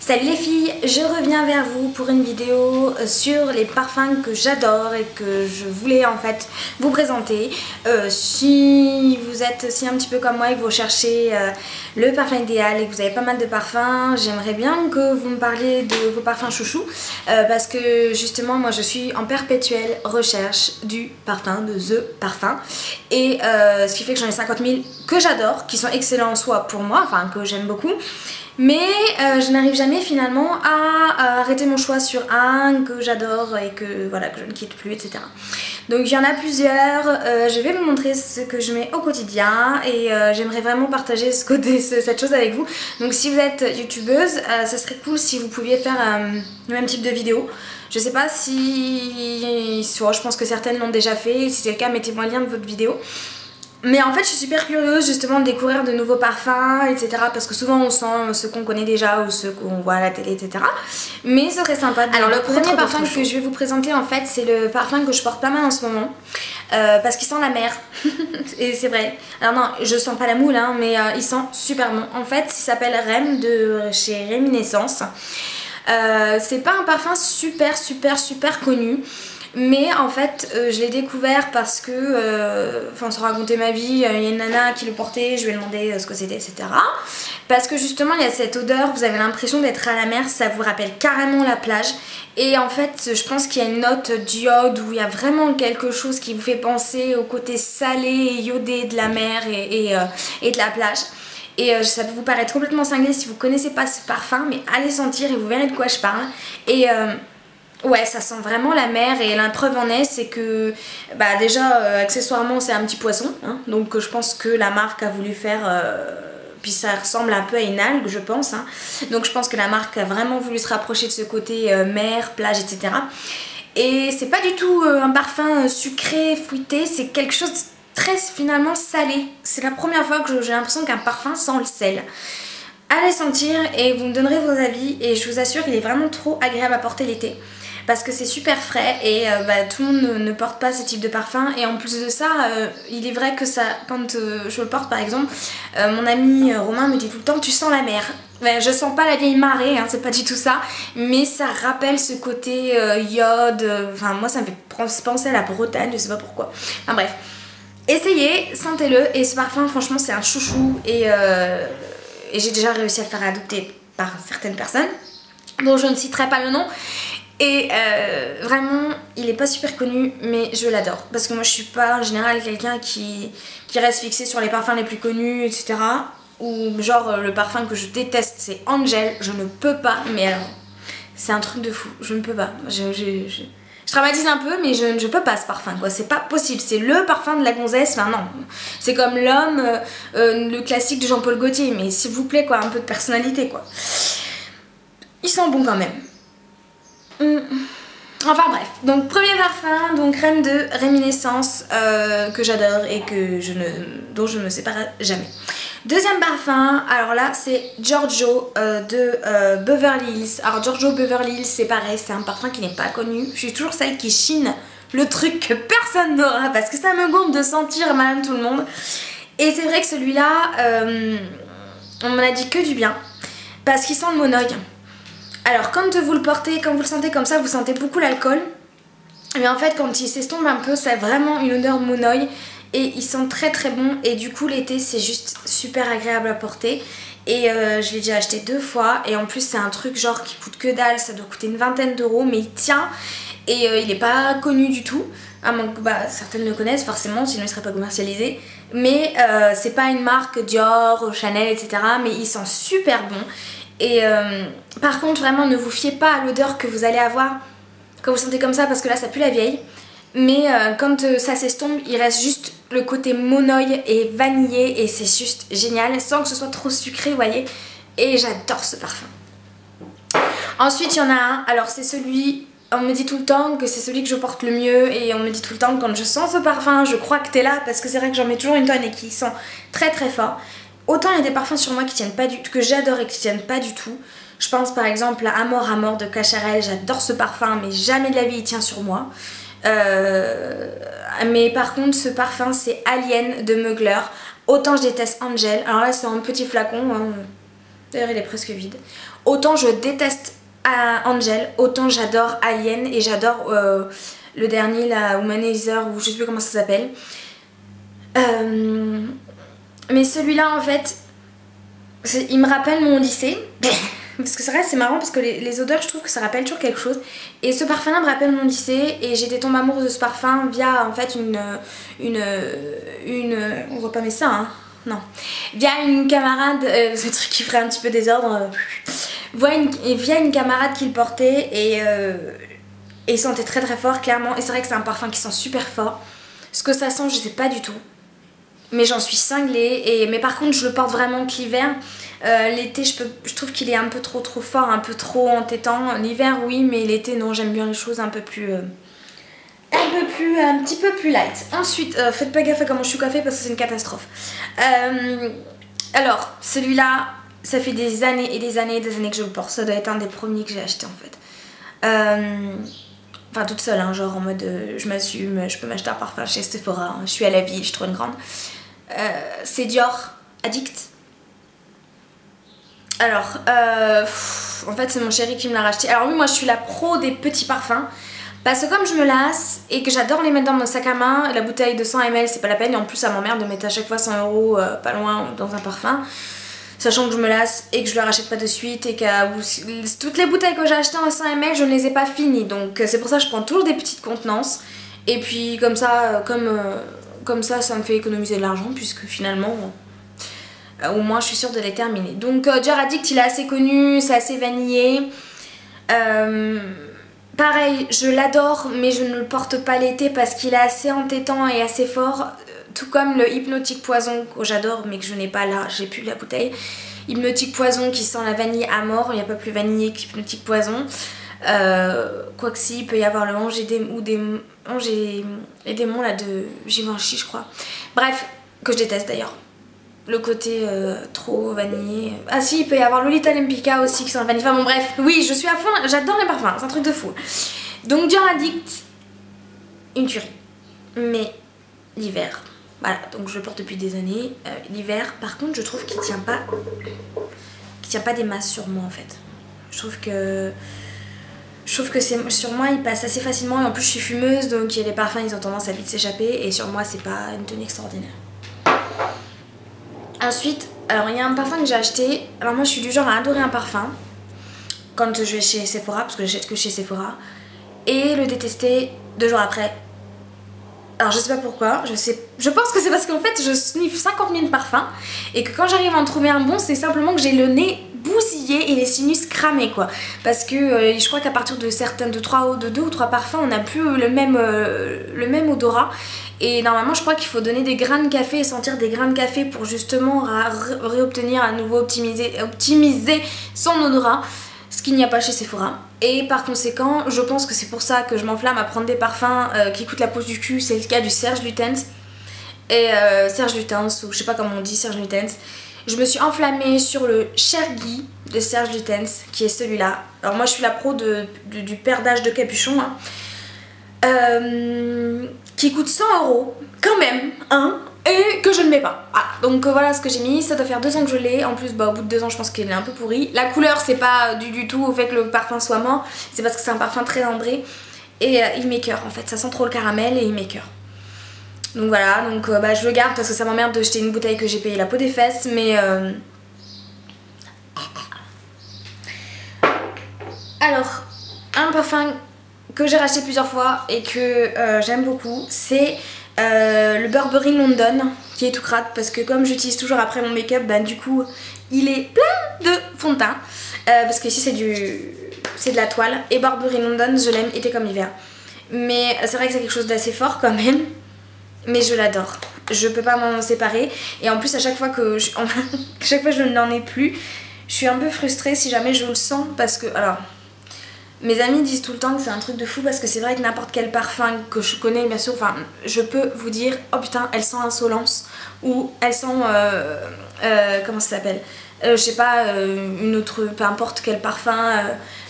Salut les filles, je reviens vers vous pour une vidéo sur les parfums que j'adore et que je voulais en fait vous présenter. Si vous êtes aussi un petit peu comme moi et que vous cherchez le parfum idéal et que vous avez pas mal de parfums, j'aimerais bien que vous me parliez de vos parfums chouchous parce que justement moi je suis en perpétuelle recherche du parfum, de The Parfum, et ce qui fait que j'en ai 50 000 que j'adore, qui sont excellents en soi pour moi, enfin que j'aime beaucoup. Mais je n'arrive jamais finalement à arrêter mon choix sur un que j'adore et que, voilà, que je ne quitte plus, etc. Donc il y en a plusieurs, je vais vous montrer ce que je mets au quotidien et j'aimerais vraiment partager cette chose avec vous. Donc si vous êtes youtubeuse, ça serait cool si vous pouviez faire le même type de vidéo. Je sais pas si... je pense que certaines l'ont déjà fait, si c'est le cas mettez-moi le lien de votre vidéo. Mais en fait je suis super curieuse justement de découvrir de nouveaux parfums, etc. Parce que souvent on sent ceux qu'on connaît déjà ou ceux qu'on voit à la télé, etc. Mais ce serait sympa de... Alors le premier parfum que je vais vous présenter en fait, c'est le parfum que je porte pas mal en ce moment. Parce qu'il sent la mer. Et c'est vrai. Alors non, je sens pas la moule hein, mais il sent super bon. En fait il s'appelle Rem de chez Réminiscence. C'est pas un parfum super connu. Mais en fait je l'ai découvert parce que, sans raconter ma vie, il y a une nana qui le portait, je lui ai demandé ce que c'était, etc. Parce que justement il y a cette odeur, vous avez l'impression d'être à la mer, ça vous rappelle carrément la plage. Et en fait je pense qu'il y a une note d'iode où il y a vraiment quelque chose qui vous fait penser au côté salé et iodé de la mer et de la plage. Et ça peut vous paraître complètement cinglé si vous connaissez pas ce parfum, mais allez sentir et vous verrez de quoi je parle. Et... ouais, ça sent vraiment la mer et la preuve en est, c'est que bah déjà accessoirement c'est un petit poisson, hein, donc je pense que la marque a voulu faire, puis ça ressemble un peu à une algue je pense, hein, donc je pense que la marque a vraiment voulu se rapprocher de ce côté mer, plage, etc. Et c'est pas du tout un parfum sucré, fruité, c'est quelque chose de très finalement salé. C'est la première fois que j'ai l'impression qu'un parfum sent le sel. Allez sentir et vous me donnerez vos avis et je vous assure il est vraiment trop agréable à porter l'été. Parce que c'est super frais et tout le monde ne porte pas ce type de parfum. Et en plus de ça, il est vrai que ça, quand je le porte par exemple, mon ami Romain me dit tout le temps tu sens la mer. Je sens pas la vieille marée, hein, c'est pas du tout ça. Mais ça rappelle ce côté iode, enfin moi ça me fait penser à la Bretagne, je sais pas pourquoi. Enfin bref, essayez, sentez-le et ce parfum franchement c'est un chouchou et j'ai déjà réussi à le faire adopter par certaines personnes dont je ne citerai pas le nom. Et vraiment il est pas super connu mais je l'adore parce que moi je suis pas en général quelqu'un qui reste fixé sur les parfums les plus connus, etc. Ou genre le parfum que je déteste c'est Angel, je ne peux pas, mais alors c'est un truc de fou, je ne peux pas, je traumatise un peu mais je peux pas ce parfum quoi, c'est pas possible, c'est le parfum de la gonzesse, enfin non, c'est comme l'homme, le classique de Jean-Paul Gaultier, mais s'il vous plaît quoi, un peu de personnalité quoi. Il sent bon quand même. Enfin bref, donc premier parfum, donc crème de Réminiscence que j'adore et dont je ne me séparerai jamais. Deuxième parfum, alors là c'est Giorgio de Beverly Hills. Alors Giorgio Beverly Hills c'est pareil, c'est un parfum qui n'est pas connu. Je suis toujours celle qui chine le truc que personne n'aura parce que ça me gonfle de sentir madame tout le monde. Et c'est vrai que celui-là, on m'en a dit que du bien parce qu'il sent le monoï. Alors quand vous le portez, quand vous le sentez comme ça, vous sentez beaucoup l'alcool. Mais en fait quand il s'estompe un peu, ça a vraiment une odeur monoï. Et il sent très bon. Et du coup l'été c'est juste super agréable à porter. Et je l'ai déjà acheté 2 fois. Et en plus c'est un truc genre qui coûte que dalle. Ça doit coûter une vingtaine d'euros. Mais il tient. Et il n'est pas connu du tout. Ah, donc, certaines le connaissent forcément, sinon il ne serait pas commercialisé. Mais c'est pas une marque Dior, Chanel, etc. Mais il sent super bon. Et par contre vraiment ne vous fiez pas à l'odeur que vous allez avoir quand vous sentez comme ça parce que là ça pue la vieille. Mais quand ça s'estompe il reste juste le côté monoï et vanillé et c'est juste génial sans que ce soit trop sucré vous voyez. Et j'adore ce parfum. Ensuite il y en a un, alors c'est celui, on me dit tout le temps que c'est celui que je porte le mieux et on me dit tout le temps que quand je sens ce parfum je crois que t'es là parce que c'est vrai que j'en mets toujours une tonne et qui sent très fort. Autant il y a des parfums sur moi qui tiennent pas du tout, que j'adore et qui tiennent pas du tout. Je pense par exemple à Amor de Cacharel, j'adore ce parfum mais jamais de la vie il tient sur moi. Mais par contre ce parfum c'est Alien de Mugler. Autant je déteste Angel, alors là c'est un petit flacon, hein. D'ailleurs il est presque vide. Autant je déteste Angel, autant j'adore Alien et j'adore le dernier, la Womanizer, ou je sais plus comment ça s'appelle. Mais celui-là en fait, il me rappelle mon lycée. Parce que c'est vrai, c'est marrant parce que les odeurs, je trouve que ça rappelle toujours quelque chose. Et ce parfum-là me rappelle mon lycée et j'étais tombée amoureuse de ce parfum via en fait on voit pas mes seins, hein. Non. Via une camarade, ce truc qui ferait un petit peu désordre. Via une camarade qui le portait et il sentait très très fort, clairement. Et c'est vrai que c'est un parfum qui sent super fort. Ce que ça sent, je sais pas du tout. Mais j'en suis cinglée. Mais par contre, je le porte vraiment que l'hiver. L'été, je trouve qu'il est un peu trop fort, un peu trop entêtant. L'hiver, oui, mais l'été, non, j'aime bien les choses un petit peu plus light. Ensuite, faites pas gaffe à comment je suis coiffée parce que c'est une catastrophe. Alors, celui-là, ça fait des années et des années et des années que je le porte. Ça doit être un des premiers que j'ai acheté en fait. Enfin, toute seule, hein, genre en mode je m'assume, je peux m'acheter un parfum chez Sephora. Hein, je suis à la ville, je suis trop une grande. C'est Dior Addict. Alors, en fait, c'est mon chéri qui me l'a racheté. Alors oui, moi je suis la pro des petits parfums. Parce que comme je me lasse et que j'adore les mettre dans mon sac à main, la bouteille de 100 ml c'est pas la peine. Et en plus ça m'emmerde de mettre à chaque fois 100 € pas loin dans un parfum. Sachant que je me lasse et que je le rachète pas de suite et que toutes les bouteilles que j'ai achetées en 100 ml je ne les ai pas finies. Donc c'est pour ça que je prends toujours des petites contenances. Et puis comme ça, ça me fait économiser de l'argent puisque finalement... au moins je suis sûre de les terminer. Donc Dior Addict il est assez connu, c'est assez vanillé. Pareil, je l'adore mais je ne le porte pas l'été parce qu'il est assez entêtant et assez fort. Tout comme le Hypnotique Poison que j'adore mais que je n'ai pas là, j'ai plus la bouteille. Hypnotique Poison qui sent la vanille à mort, il n'y a pas plus vanillé qu'Hypnotique Poison. Quoique si, il peut y avoir le Ange et Démons là de Givenchy je crois. Bref, que je déteste d'ailleurs. Le côté trop vanillé. Ah si, il peut y avoir Lolita Lempicka aussi qui sent la vanille. Enfin bon bref, oui, je suis à fond, j'adore les parfums, c'est un truc de fou. Donc Dior Addict, une tuerie. Mais l'hiver, voilà, donc je le porte depuis des années. L'hiver, par contre, je trouve qu'il tient pas des masses sur moi en fait. Je trouve que sur moi il passe assez facilement et en plus je suis fumeuse donc les parfums ils ont tendance à vite s'échapper et sur moi c'est pas une tenue extraordinaire. Ensuite, alors il y a un parfum que j'ai acheté. Alors moi je suis du genre à adorer un parfum quand je vais chez Sephora, parce que j'achète que chez Sephora, et le détester 2 jours après. Alors je sais pas pourquoi, je pense que c'est parce qu'en fait je sniffe 50 000 parfums et que quand j'arrive à en trouver un bon, c'est simplement que j'ai le nez bousillé et les sinus cramés quoi. Parce que je crois qu'à partir de 2 ou 3 parfums, on n'a plus le même odorat. Et normalement je crois qu'il faut donner des grains de café et sentir des grains de café pour justement réobtenir à nouveau optimiser son odorat. Ce qu'il n'y a pas chez Sephora. Et par conséquent, je pense que c'est pour ça que je m'enflamme à prendre des parfums qui coûtent la peau du cul. C'est le cas du Serge Lutens. Et Serge Lutens, ou je sais pas comment on dit, Serge Lutens. Je me suis enflammée sur le Chergui de Serge Lutens, qui est celui-là. Alors moi je suis la pro du perdage de capuchon. Hein. Qui coûte 100 € quand même, hein. Et que je ne mets pas. Ah, donc voilà ce que j'ai mis, ça doit faire 2 ans que je l'ai. En plus au bout de 2 ans je pense qu'il est un peu pourri. La couleur c'est pas du tout au fait que le parfum soit mort, c'est parce que c'est un parfum très ambré. Et il m'écoeure en fait, ça sent trop le caramel et il m'écoeure. Donc voilà, donc je le garde parce que ça m'emmerde de jeter une bouteille que j'ai payé la peau des fesses. Mais alors, un parfum que j'ai racheté plusieurs fois et que j'aime beaucoup, c'est le Burberry London, qui est tout crade parce que comme j'utilise toujours après mon make-up, du coup il est plein de fond de teint parce que ici c'est de la toile. Et Burberry London, je l'aime été comme hiver, mais c'est vrai que c'est quelque chose d'assez fort quand même, mais je l'adore, je peux pas m'en séparer. Et en plus à chaque fois que je n'en ai plus, je suis un peu frustrée si jamais je le sens, parce que alors mes amis disent tout le temps que c'est un truc de fou parce que c'est vrai que n'importe quel parfum que je connais, bien sûr, enfin, je peux vous dire, oh putain, elle sent insolence, ou elle sent, comment ça s'appelle, je sais pas, une autre, peu importe quel parfum,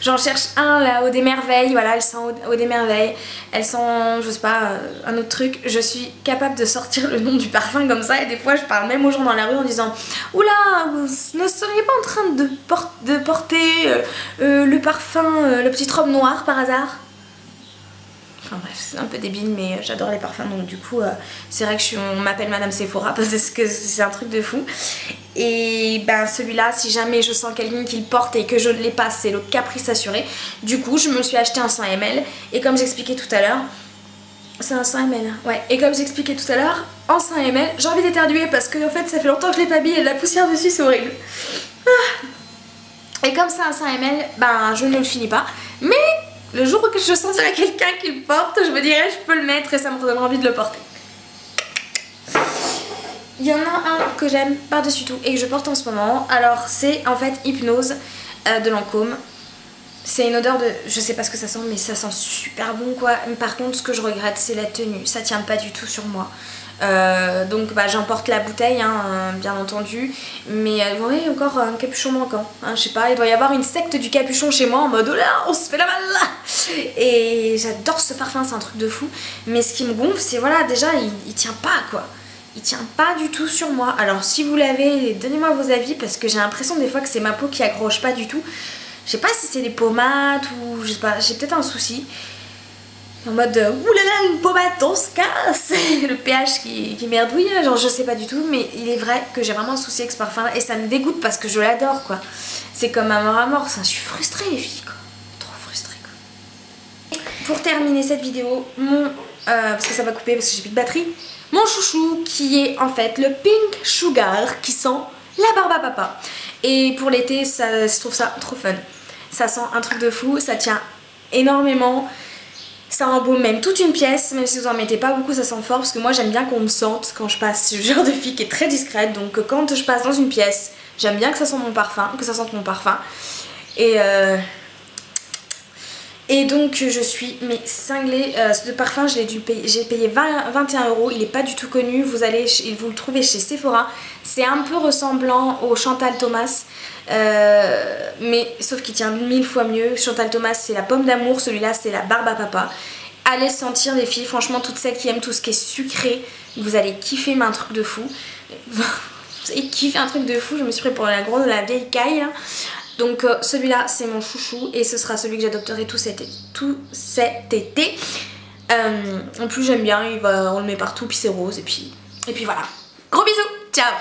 j'en cherche un là, Eau des Merveilles, voilà, elle sent Eau des Merveilles, elle sent, je sais pas, un autre truc. Je suis capable de sortir le nom du parfum comme ça, et des fois je parle même aux gens dans la rue en disant oula, vous ne seriez pas en train de porter le parfum, la petite robe noire par hasard? Enfin bref, c'est un peu débile, mais j'adore les parfums, donc du coup c'est vrai que on m'appelle Madame Sephora parce que c'est un truc de fou. Et ben celui-là, si jamais je sens quelqu'un qui le porte et que je ne l'ai pas, c'est le Caprice Assuré. Du coup je me suis acheté un 100 ml, et comme j'expliquais tout à l'heure, c'est un 100 ml, ouais, et comme j'expliquais tout à l'heure, en 100 ml, j'ai envie d'éternuer parce que en fait ça fait longtemps que je l'ai pas mis et de la poussière dessus, c'est horrible. Et comme c'est un 100 ml, ben je ne le finis pas, mais le jour où je sentirai quelqu'un qui le porte, je me dirais je peux le mettre et ça me redonnera envie de le porter. Il y en a un que j'aime par-dessus tout et que je porte en ce moment. Alors c'est en fait Hypnose de Lancôme. C'est une odeur de... je sais pas ce que ça sent, mais ça sent super bon quoi. Par contre ce que je regrette c'est la tenue, ça tient pas du tout sur moi. Donc bah, j'emporte la bouteille hein, bien entendu, mais vous voyez encore un capuchon manquant, hein, je sais pas, il doit y avoir une secte du capuchon chez moi en mode oh là on se fait la mal là. Et j'adore ce parfum, c'est un truc de fou, mais ce qui me gonfle c'est voilà déjà il tient pas quoi, il tient pas du tout sur moi. Alors si vous l'avez, donnez-moi vos avis parce que j'ai l'impression des fois que c'est ma peau qui accroche pas du tout. Je sais pas si c'est les pommades ou je sais pas, j'ai peut-être un souci. En mode oulala une pommade on se casse. Le pH qui merdouille, genre je sais pas du tout, mais il est vrai que j'ai vraiment un souci avec ce parfum là et ça me dégoûte parce que je l'adore quoi. C'est comme un mort à mort, je suis frustrée les filles quoi, trop frustrée quoi. Pour terminer cette vidéo, parce que ça va couper parce que j'ai plus de batterie, mon chouchou qui est en fait le Pink Sugar qui sent la barbe à papa. Et pour l'été je trouve ça trop fun, ça sent un truc de fou, ça tient énormément. Ça embaume même toute une pièce, même si vous en mettez pas beaucoup, ça sent fort parce que moi j'aime bien qu'on me sente quand je passe. Je suis le genre de fille qui est très discrète, donc quand je passe dans une pièce, j'aime bien que ça sente mon parfum, Et donc je suis mais cinglée. Ce parfum j'ai payé 21 €, il est pas du tout connu, vous le trouvez chez Sephora. C'est un peu ressemblant au Chantal Thomas, mais sauf qu'il tient 1000 fois mieux. Chantal Thomas c'est la pomme d'amour, celui-là c'est la barbe à papa. Allez le sentir les filles, franchement toutes celles qui aiment tout ce qui est sucré, vous allez kiffer, mais un truc de fou. Vous allez kiffer un truc de fou, je me suis pris pour la vieille caille là. Donc celui-là c'est mon chouchou et ce sera celui que j'adopterai tout cet été. En plus j'aime bien, on le met partout puis c'est rose et puis voilà. Gros bisous, ciao.